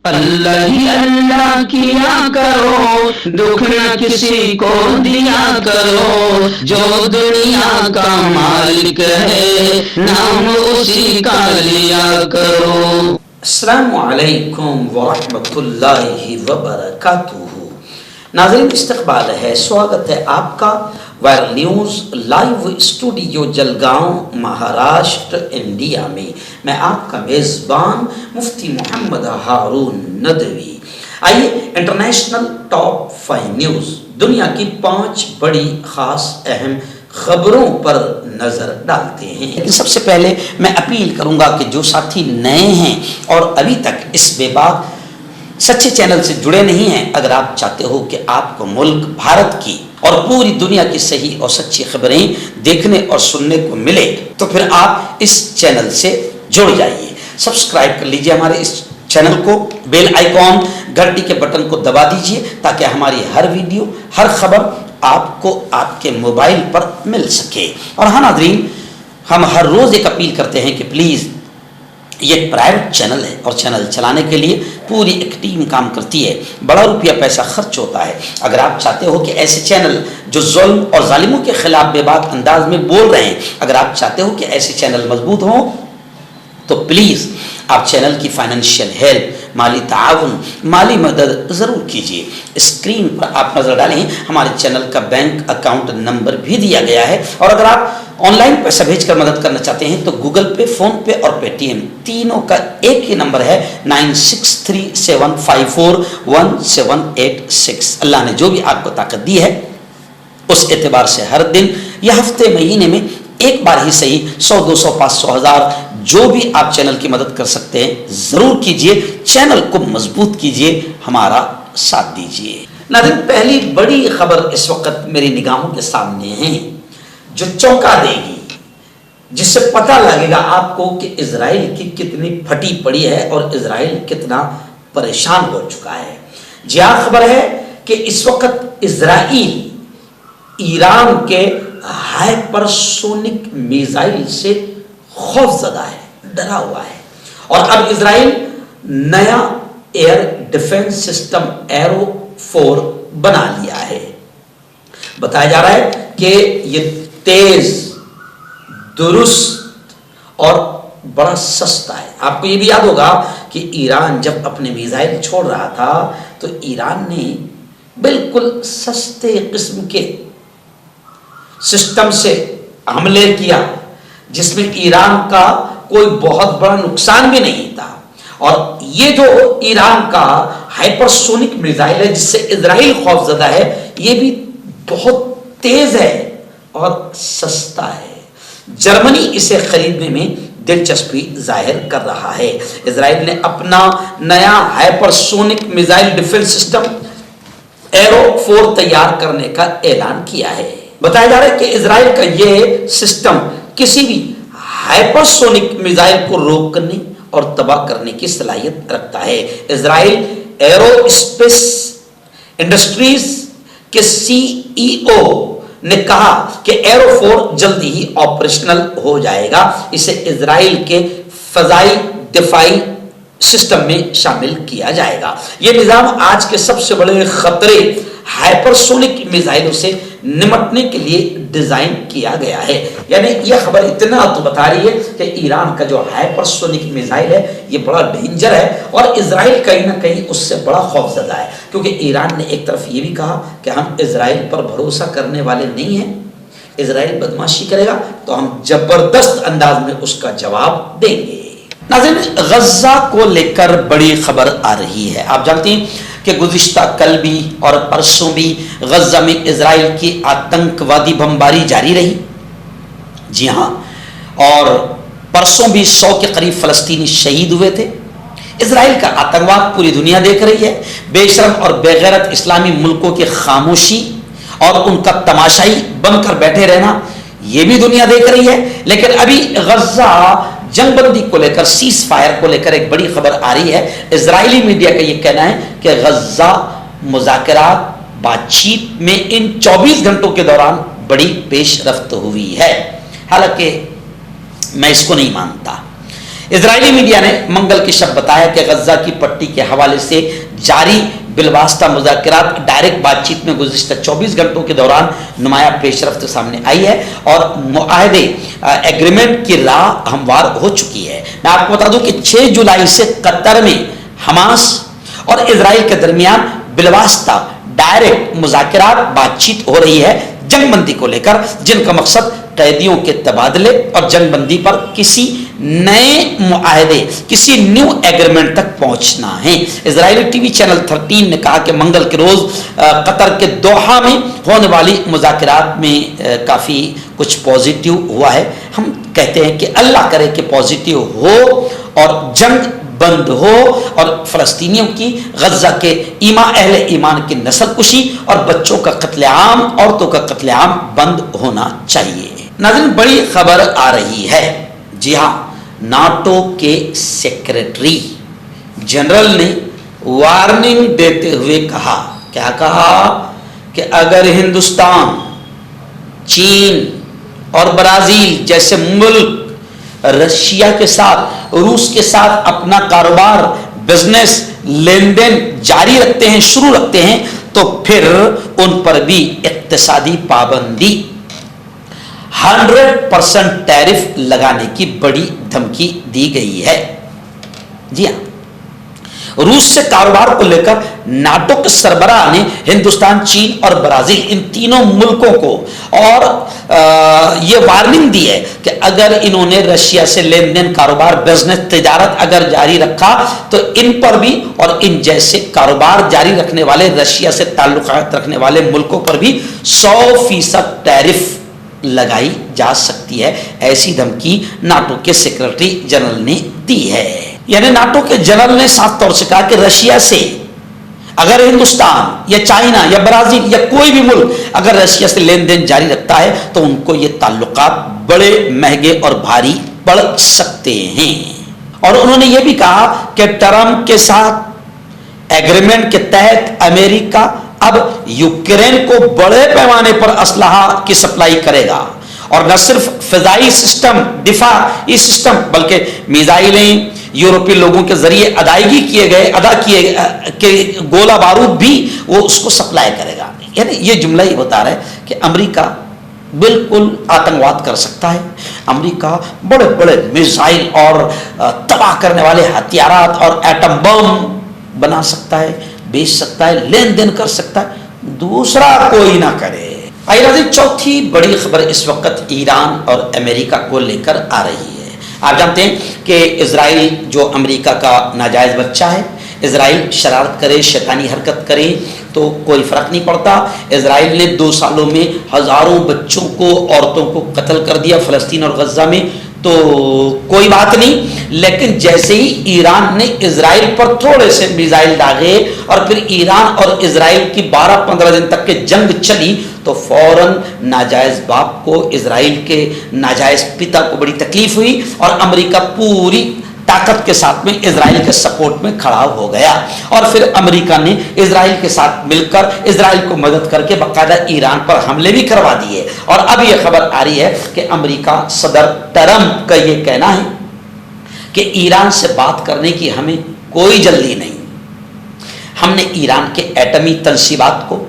اللہ ہی اللہ کیا کرو، دکھ نہ کسی کو دیا کرو، جو دنیا کا مالک ہے نام اسی کا لیا کرو۔ السلام علیکم ورحمۃ اللہ وبرکاتہ۔ ناظرین، استقبال ہے، سواگت ہے آپ کا viral news live studio Jalgaon, Maharashtra, India میں۔ میں آپ کا میزبان مفتی محمد ہارون ندوی۔ آئیے انٹرنیشنل ٹاپ 5 نیوز، دنیا کی 5 بڑی خاص اہم خبروں پر نظر ڈالتے ہیں۔ لیکن سب سے پہلے میں اپیل کروں گا کہ جو ساتھی نئے ہیں اور ابھی تک اس بے باک سچے چینل سے جڑے نہیں ہیں، اگر آپ چاہتے ہو کہ آپ کو ملک بھارت کی اور پوری دنیا کی صحیح اور سچی خبریں دیکھنے اور سننے کو ملے تو پھر آپ اس چینل سے جڑ جائیے۔ سبسکرائب کر لیجئے ہمارے اس چینل کو، بیل آئیکن گھنٹی کے بٹن کو دبا دیجئے تاکہ ہماری ہر ویڈیو، ہر خبر آپ کو آپ کے موبائل پر مل سکے۔ اور ہاں ناظرین، ہم ہر روز ایک اپیل کرتے ہیں کہ پلیز، یہ پرائیویٹ چینل ہے اور چینل چلانے کے لیے پوری ایک ٹیم کام کرتی ہے، بڑا روپیہ پیسہ خرچ ہوتا ہے۔ اگر آپ چاہتے ہو کہ ایسے چینل جو ظلم اور ظالموں کے خلاف بے باک انداز میں بول رہے ہیں، اگر آپ چاہتے ہو کہ ایسے چینل مضبوط ہوں تو پلیز آپ چینل کی فائنینشیل ہیلپ، مالی تعاون، مالی مدد ضرور کیجیے۔ اسکرین پر آپ نظر ڈالیں، ہمارے چینل کا بینک اکاؤنٹ نمبر بھی دیا گیا ہے، اور اگر آپ آن لائن پیسہ بھیج کر مدد کرنا چاہتے ہیں تو گوگل پے، فون پے اور پے ٹی ایم تینوں کا ایک ہی نمبر ہے 9637541786۔ اللہ نے جو بھی آپ کو طاقت دی ہے اس اعتبار سے ہر دن یا ہفتے، مہینے میں ایک بار ہی صحیح 100، 200، 500، 1000 جو بھی آپ چینل کی مدد کر سکتے ہیں ضرور کیجئے۔ چینل کو مضبوط کیجئے، ہمارا ساتھ دیجئے۔ ناظرین، پہلی بڑی خبر اس وقت میری نگاہوں کے سامنے ہے جو چونکا دے گی، جس سے پتہ لگے گا آپ کو کہ اسرائیل کی کتنی پھٹی پڑی ہے اور اسرائیل کتنا پریشان ہو چکا ہے۔ جی ہاں، خبر ہے کہ اس وقت اسرائیل ایران کے ہائپر سونک میزائل سے خوف زدہ ہے، ڈرا ہوا ہے، اور اب اسرائیل نیا ایئر ڈیفنس سسٹم ایرو 4 بنا لیا ہے۔ بتایا جا رہا ہے کہ یہ تیز، درست اور بڑا سستا ہے۔ آپ کو یہ بھی یاد ہوگا کہ ایران جب اپنے میزائل چھوڑ رہا تھا تو ایران نے بالکل سستے قسم کے سسٹم سے حملے کیا جس میں ایران کا کوئی بہت بڑا نقصان بھی نہیں تھا، اور یہ جو ایران کا ہائپر سونک میزائل ہے جس سے اسرائیل خوف زدہ ہے، یہ بھی بہت تیز ہے اور سستا ہے۔ جرمنی اسے خریدنے میں دلچسپی ظاہر کر رہا ہے۔ اسرائیل نے اپنا نیا hyper sonic missile defence system arrow 4 تیار کرنے کا اعلان کیا ہے۔ بتایا جا رہا ہے کہ اسرائیل کا یہ سسٹم کسی بھی ہائپر سونک میزائل کو روکنے اور تباہ کرنے کی صلاحیت رکھتا ہے۔ اسرائیل ایرو اسپیس انڈسٹریز کے CEO نے کہا کہ ایرو 4 جلدی ہی آپریشنل ہو جائے گا، اسے اسرائیل کے فضائی دفاعی سسٹم میں شامل کیا جائے گا۔ یہ نظام آج کے سب سے بڑے خطرے ہائپر سونک میزائلوں سے نمٹنے کے لیے ڈیزائن کیا گیا ہے۔ یعنی یہ خبر اتنا تو بتا رہی ہے کہ ایران کا جو ہائپر سونک میزائل ہے یہ بڑا ڈینجر ہے، اور اسرائیل کہیں نہ کہیں اس سے بڑا خوف زدہ ہے، کیونکہ ایران نے ایک طرف یہ بھی کہا کہ ہم اسرائیل پر بھروسہ کرنے والے نہیں ہیں، اسرائیل بدماشی کرے گا تو ہم زبردست انداز میں اس کا جواب دیں گے۔ ناظرین، غزہ کو لے کر بڑی خبر آ رہی ہے۔ آپ جانتے ہیں کہ گزشتہ کل بھی اور پرسوں بھی غزہ میں اسرائیل کی آتنکوادی بمباری جاری رہی۔ جی ہاں، اور پرسوں بھی 100 کے قریب فلسطینی شہید ہوئے تھے۔ اسرائیل کا آتنکواد پوری دنیا دیکھ رہی ہے۔ بے شرم اور بے غیرت اسلامی ملکوں کی خاموشی اور ان کا تماشائی بن کر بیٹھے رہنا یہ بھی دنیا دیکھ رہی ہے۔ لیکن ابھی غزہ جنگ بندی کو لے کر، سیز فائر کو لے کر ایک بڑی خبر آ رہی ہے۔ اسرائیلی میڈیا کا یہ کہنا ہے کہ غزہ مذاکرات، بات چیت میں ان 24 گھنٹوں کے دوران بڑی پیش رفت ہوئی ہے، حالانکہ میں اس کو نہیں مانتا۔ اسرائیلی میڈیا نے منگل کی شب بتایا کہ غزہ کی پٹی کے حوالے سے جاری بالواسطہ مذاکرات ڈائریکٹ بات چیت میں گزشتہ 24 گھنٹوں کے دوران نمایاں پیش رفت سامنے آئی ہے اور معاہدے ایگریمنٹ کی راہ ہموار ہو چکی ہے۔ میں آپ کو بتا دوں کہ 6 جولائی سے قطر میں حماس اور اسرائیل کے درمیان بالواسطہ ڈائریکٹ مذاکرات بات چیت ہو رہی ہے جنگ بندی کو لے کر، جن کا مقصد قیدیوں کے تبادلے اور جنگ بندی پر کسی نئے معاہدے، کسی نیو ایگریمنٹ تک پہنچنا ہے۔ اسرائیلی ٹی وی چینل 13 نے کہا کہ منگل کے روز قطر کے دوحہ میں ہونے والی مذاکرات میں کافی کچھ پازیٹیو ہوا ہے۔ ہم کہتے ہیں کہ اللہ کرے کہ پازیٹیو ہو اور جنگ بند ہو اور فلسطینیوں کی، غزہ کے اہل ایمان کی نسل کشی اور بچوں کا قتل عام، عورتوں کا قتل عام بند ہونا چاہیے۔ ناظرین، بڑی خبر آ رہی ہے۔ جی ہاں، ناٹو کے سیکریٹری جنرل نے وارننگ دیتے ہوئے کہا، کیا کہا کہ اگر ہندوستان، چین اور برازیل جیسے ملک رشیا کے ساتھ، روس کے ساتھ اپنا کاروبار، بزنس، لین دین جاری رکھتے ہیں، شروع رکھتے ہیں، تو پھر ان پر بھی اقتصادی پابندی 100% ٹیرف لگانے کی بڑی دھمکی دی گئی ہے۔ جی ہاں، روس سے کاروبار کو لے کر ناٹو کے سربراہ نے ہندوستان، چین اور برازیل، ان تینوں ملکوں کو اور یہ وارننگ دی ہے کہ اگر انہوں نے رشیا سے لین دین، کاروبار، بزنس، تجارت اگر جاری رکھا تو ان پر بھی اور ان جیسے کاروبار جاری رکھنے والے، رشیا سے تعلقات رکھنے والے ملکوں پر بھی 100% ٹیرف لگائی جا سکتی ہے۔ ایسی دھمکی ناٹو کے سیکریٹری جنرل نے دی ہے۔ یعنی ناٹو کے جنرل نے صاف طور سے کہا کہ رشیا سے اگر ہندوستان یا چائنا یا برازیل یا کوئی بھی ملک اگر رشیا سے لین دین جاری رکھتا ہے تو ان کو یہ تعلقات بڑے مہنگے اور بھاری پڑ سکتے ہیں۔ اور انہوں نے یہ بھی کہا کہ ٹرمپ کے ساتھ ایگریمنٹ کے تحت امریکہ اب یوکرین کو بڑے پیمانے پر اسلحہ کی سپلائی کرے گا، اور نہ صرف فضائی سسٹم، دفاعی سسٹم، بلکہ میزائلیں یورپی لوگوں کے ذریعے ادا کیے گئے گولہ بارود بھی وہ اس کو سپلائی کرے گا۔ یعنی یہ جملہ ہی بتا رہا ہے کہ امریکہ بالکل آتنکواد کر سکتا ہے، امریکہ بڑے بڑے میزائل اور تباہ کرنے والے ہتھیارات اور ایٹم بم بنا سکتا ہے، بیچ سکتا ہے، لین دین کر سکتا ہے، دوسرا کوئی نہ کرے۔ چوتھی بڑی خبر اس وقت ایران اور امریکہ کو لے کر آ رہی ہے۔ آپ جانتے ہیں کہ اسرائیل جو امریکہ کا ناجائز بچہ ہے، اسرائیل شرارت کرے، شیطانی حرکت کرے تو کوئی فرق نہیں پڑتا۔ اسرائیل نے 2 سالوں میں ہزاروں بچوں کو، عورتوں کو قتل کر دیا فلسطین اور غزہ میں، تو کوئی بات نہیں۔ لیکن جیسے ہی ایران نے اسرائیل پر تھوڑے سے میزائل داغے اور پھر ایران اور اسرائیل کی 12-15 دن تک کے جنگ چلی تو فوراً ناجائز باپ کو، اسرائیل کے ناجائز پتا کو بڑی تکلیف ہوئی اور امریکہ پوری طاقت کے ساتھ میں اسرائیل کے سپورٹ میں کھڑا ہو گیا، اور پھر امریکہ نے اسرائیل کے ساتھ مل کر اسرائیل کو مدد کر کے باقاعدہ ایران پر حملے بھی کروا دیے۔ اور اب یہ خبر آ رہی ہے کہ امریکہ صدر ٹرمپ کا یہ کہنا ہے کہ ایران سے بات کرنے کی ہمیں کوئی جلدی نہیں، ہم نے ایران کے ایٹمی تنصیبات کو،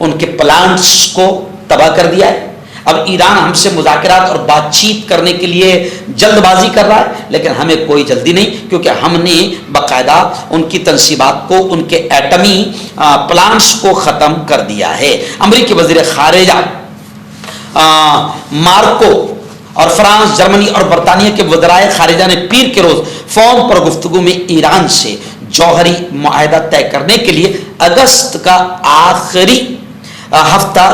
ان کے پلانٹس کو تباہ کر دیا ہے، اب ایران ہم سے مذاکرات اور بات چیت کرنے کے لیے جلد بازی کر رہا ہے، لیکن ہمیں کوئی جلدی نہیں، کیونکہ ہم نے باقاعدہ ان کی تنصیبات کو، ان کے ایٹمی پلانٹس کو ختم کر دیا ہے۔ امریکی وزیر خارجہ مارکو اور فرانس، جرمنی اور برطانیہ کے وزرائے خارجہ نے پیر کے روز فون پر گفتگو میں ایران سے جوہری معاہدہ طے کرنے کے لیے اگست کا آخری ہفتہ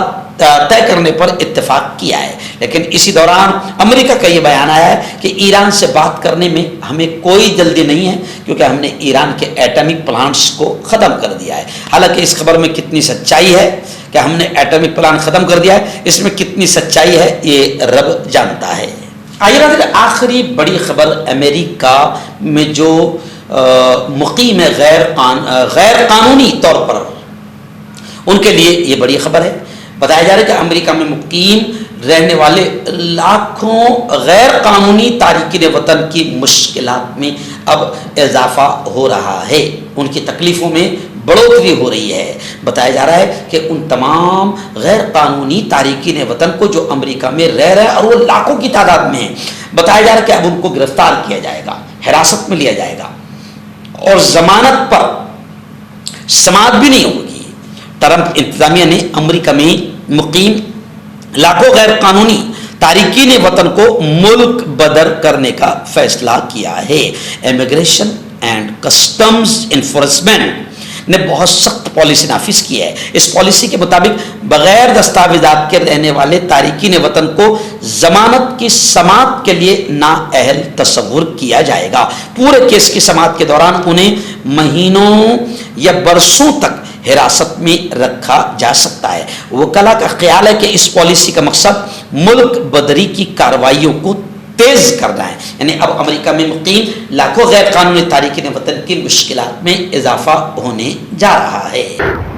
طے کرنے پر اتفاق کیا ہے۔ لیکن اسی دوران امریکہ کا یہ بیان آیا ہے کہ ایران سے بات کرنے میں ہمیں کوئی جلدی نہیں ہے، کیونکہ ہم نے ایران کے ایٹمی پلانٹس کو ختم کر دیا ہے۔ حالانکہ اس خبر میں کتنی سچائی ہے کہ ہم نے ایٹمی پلانٹ ختم کر دیا ہے، اس میں کتنی سچائی ہے یہ رب جانتا ہے۔ آئیے آخری بڑی خبر، امریکہ میں جو مقیم ہے غیر قانونی طور پر، ان کے لیے یہ بڑی خبر ہے۔ بتایا جا رہا ہے کہ امریکہ میں مقیم رہنے والے لاکھوں غیر قانونی تارکین وطن کی مشکلات میں اب اضافہ ہو رہا ہے، ان کی تکلیفوں میں بڑھوتری ہو رہی ہے۔ بتایا جا رہا ہے کہ ان تمام غیر قانونی تارکین وطن کو جو امریکہ میں رہ رہے ہیں اور وہ لاکھوں کی تعداد میں ہیں، بتایا جا رہا ہے کہ اب ان کو گرفتار کیا جائے گا، حراست میں لیا جائے گا اور ضمانت پر سماعت بھی نہیں ہوگی۔ ٹرمپ انتظامیہ نے امریکہ میں مقیم لاکھوں غیر قانونی تارکین وطن کو ملک بدر کرنے کا فیصلہ کیا ہے۔ امیگریشن اینڈ کسٹمز انفورسمنٹ نے بہت سخت پالیسی نافذ کی ہے۔ اس پالیسی کے مطابق بغیر دستاویزات کے رہنے والے تارکین وطن کو ضمانت کی سماعت کے لیے نااہل تصور کیا جائے گا۔ پورے کیس کی سماعت کے دوران انہیں مہینوں یا برسوں تک حراست میں رکھا جا سکتا ہے۔ وکلا کا خیال ہے کہ اس پالیسی کا مقصد ملک بدری کی کارروائیوں کو تیز کرنا ہے، یعنی اب امریکہ میں مقیم لاکھوں غیر قانونی تارکین وطن کی مشکلات میں اضافہ ہونے جا رہا ہے۔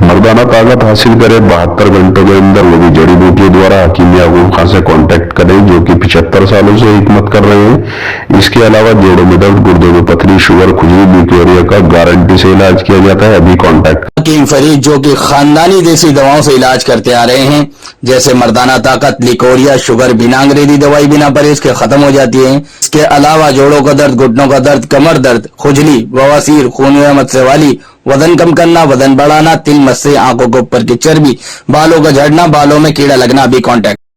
مردانہ طاقت حاصل کرے 72 گھنٹوں کے اندر وہ بھی جڑی بوٹیوں دوارا حکیم یعقوب خان سے کانٹیکٹ کریں جو کہ 75 سالوں سے حکمت کر رہے ہیں۔ اس کے علاوہ جوڑوں میں درد، گردوں میں پتھری، شوگر، کھجلی، لیکوریا کا گارنٹی سے علاج کیا جاتا ہے۔ ابھی کانٹیکٹ حکیم فرید جو کہ خاندانی دیسی دواؤں سے علاج کرتے آ رہے ہیں، جیسے مردانہ طاقت، لیکوریا، شوگر، بنا انگریزی دوائی بنا پرہیز کے ختم ہو جاتی ہے۔ اس کے علاوہ جوڑوں کا درد، گھٹنوں کا درد، کمر درد، کھجلی، بواسیر، خون میں مسے والی، وزن کم کرنا، وزن بڑھانا، تل مسے، آنکھوں کے اوپر کی چربی، بالوں کا جھڑنا، بالوں میں کیڑا لگنا، بھی کانٹیکٹ